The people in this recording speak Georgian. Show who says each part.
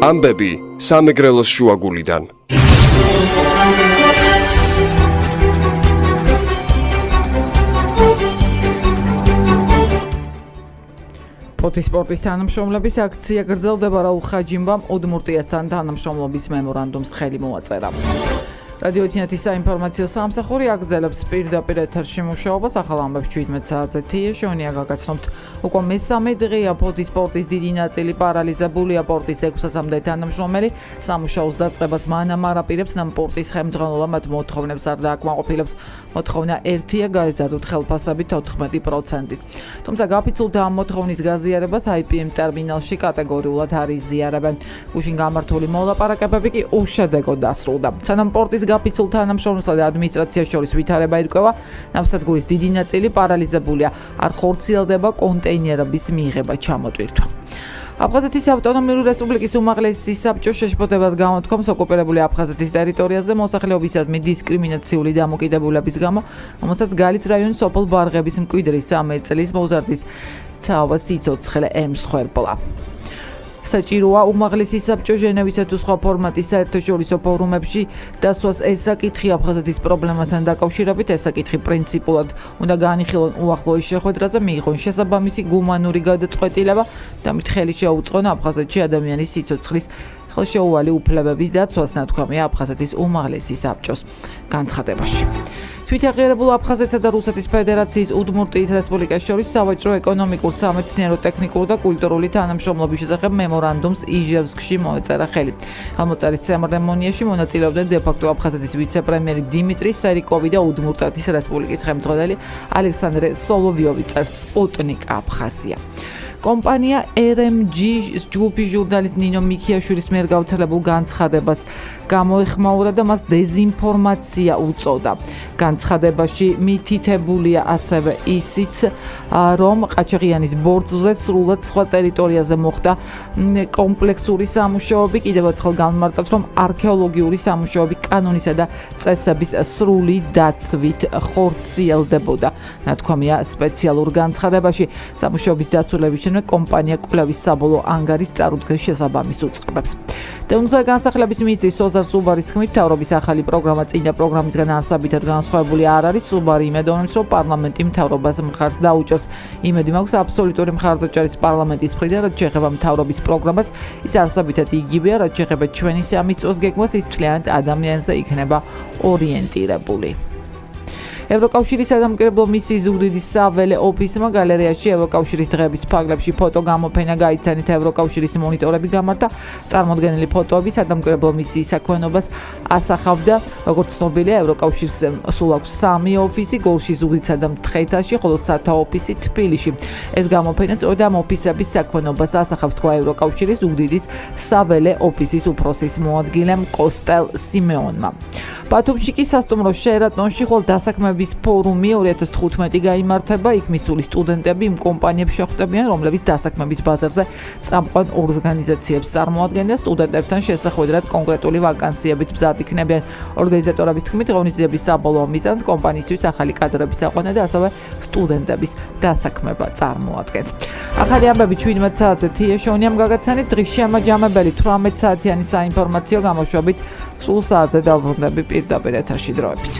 Speaker 1: ამბები სამეგრელოს შუაგულიდან.
Speaker 2: სპორტის თანამშრომლების აქცია გრძელდება რაულ ხაჯიმბამ უდმურტიასთან თანამშრომლობის მემორანდუმს ხელი მოაწერა. რადიო თინეთის საინფორმაციო სამსახური აგრძელებს პირდაპირ ეთერში მუშაობას. ახალ ამბებს 17 საათზე თიეშონია გაგაცნობთ. უკვე მესამე დღეა ფოთის სპორტის დიდი ნაწილი პარალიზებულია. პორტის 600-მდე თანამშრომელი სამუშაოს დაწყებას მანამ არაპირებს, ნამ პორტის ხელმძღვანელობა მათ მოთხოვნებს არ დააკმაყოფილებს. მოთხოვნა ერთია გაეზარდოთ ხელფასები 14%. თუმცა გაფიცულთა ამ მოთხოვნის გაზიარებას IPM ტერმინალში კატეგორიულად არ იზიარებენ. გუშინ გამართული მოლაპარაკებები კი უშედეგოდ დასრულდა. სანამ პორტის გაფიცულ თანამშრომლსა და ადმინისტრაციას შორის ვითარება ირკვევა, ნავსადგურის დიდი ნაწილი პარალიზებულია. არ ხორციელდება კონტეინერების მიღება, ჩამოტვირთვა. აფხაზეთის ავტონომიური რესპუბლიკის უმაღლესი საბჭო შეშფოთებას გამოთქვამს ოკუპირებული აფხაზეთის ტერიტორიაზე მოსახლეობისადმი დისკრიმინაციული დამოკიდებულების გამო, რომელსაც გალის რაიონის სოფელ ბარღების მკვიდრის 13 წლის მოზარდის ცავა სიცოცხლე ემსხვერპლა. საჭიროა უმაღლესი საბჭო ჟენევისა თუ სხვა ფორმატის საერთაშორისო ფორუმებში დასვას ეს საკითხი აფხაზეთის პრობლემასთან დაკავშირებით. ეს საკითხი პრინციპულად უნდა გაანიხილონ უახლოეს შეხვედრაზე, მიიღონ შესაბამისი გუმანური გადაწყვეტილება და მით ხელი შეუწყონ აფხაზეთში ადამიანის სიცოცხლის ხელშეუვალი უფლებების დაცვას, ნათქვამია აფხაზეთის უმაღლესი საბჭოს განცხადებაში. თვითაღიარებულ აფხაზეთსა და რუსეთის ფედერაციის უდმურტიის რესპუბლიკას შორის სავაჭრო, ეკონომიკურ, სამეცნიერო, ტექნიკური და კულტურული თანამშრომლობის შესახებ მემორანდუმს იჟევსკში მოეწერა ხელი. ხელმოწერის ცერემონიაში მონაწილეობდნენ დე-ფაქტო აფხაზეთის ვიცე-პრემიერი დიმიტრი სერიკოვი და უდმურტეთის რესპუბლიკის ხელმძღვანელი ალექსანდრე სოლოვიოვი, წერს სპუტნიკ აფხაზია. კომპანია RMG ჯგუფი ჟურნალისტ ნინო მიქიაშვილის მიერ გავრცელებულ განცხადებას გამოეხმაურა და მას დეზინფორმაცია უწოდა. განცხადებაში მითითებულია ასევე ისიც, რომ ყაჩაღიანის ბორცვზე სრულად სხვა ტერიტორიაზე მოხდა კომპლექსური სამუშაოები. კიდევ ერთხელ გამმარტავს, რომ არქეოლოგიური სამუშაოები კანონისა და წესების სრული დაცვით ხორციელდებოდა. ნათქვამია სპეციალურ განცხადებაში. სამუშაოების დასრულების შემდეგ კომპანია კვლევის საბოლოო ანგარის წარუდგენს შესაბამის უწყებებს. დევნილთა განსახლების მინისტრის სოზარ სუბარის თქმით, მთავრობის ახალი პროგრამა წინა პროგრამისგან არსაბითად განსხვავებული არ არის. სუბარი იმედოვნებს, რომ პარლამენტი მთავრობას მხარს დაუჭერს. იმედი მაქვს აბსოლუტური მხარდაჭერის პარლამენტის მხრიდან, რაც შეეხება მთავრობის პროგრამას, ის არსაბითად იგივეა, რაც შეეხება ჩვენი სამის წოს გეგმას, ის მთლიანად ადამიანზე იქნება ორიენტირებული. ევროკავშირის სადამკვირვებლო მისიის ზუგდიდის საველე ოფისმა გალერეაში ევროკავშირის დღეების ფარგლებში ფოტო გამოფენა გაიცანით. ევროკავშირის მონიტორები გამართა. წარმოდგენილი ფოტოები სადამკვირვებლო მისიის საქმიანობას ასახავდა. როგორც ცნობილია, ევროკავშირს სულ აქვს 3 ოფისი: გორში, ზუგდიდსა და მცხეთაში, ხოლო სათა ოფისი თბილისში. ეს გამოფენა სწორედ ამ ოფისების საქმიანობას ასახავს, თქვა ევროკავშირის ზუგდიდის საველე ოფისის უფროსის მოადგილემ კოსტელ სიმეონმა. ბათუმში კი სასტუმრო შერატონში ხოლ დასაქმების ფორუმი 2015 გაიმართება. იქ მისული სტუდენტები იმ კომპანიებს შეხვდებიან, რომლებიც დასაქმების ბაზარზე წამყვან ორგანიზაციებს წარმოადგენენ. სტუდენტებთან შესახვედრად კონკრეტული ვაკანსიებით მზად იქნებიან. ორგანიზატორების თქმით, ღონისძიების საბოლოო მიზანს კომპანიისთვის ახალი კადრების აყვანა და ასევე სტუდენტების დასაქმება წარმოადგენს. ახალი ამბები 17 საათზე თიეშონიამ გაგაცანით. დღის შემაჯამებელი 18 საათიანი საინფორმაციო გამოშვებით სულ საათზე დავბრუნდები პირდაპირ ეთერში დროებით.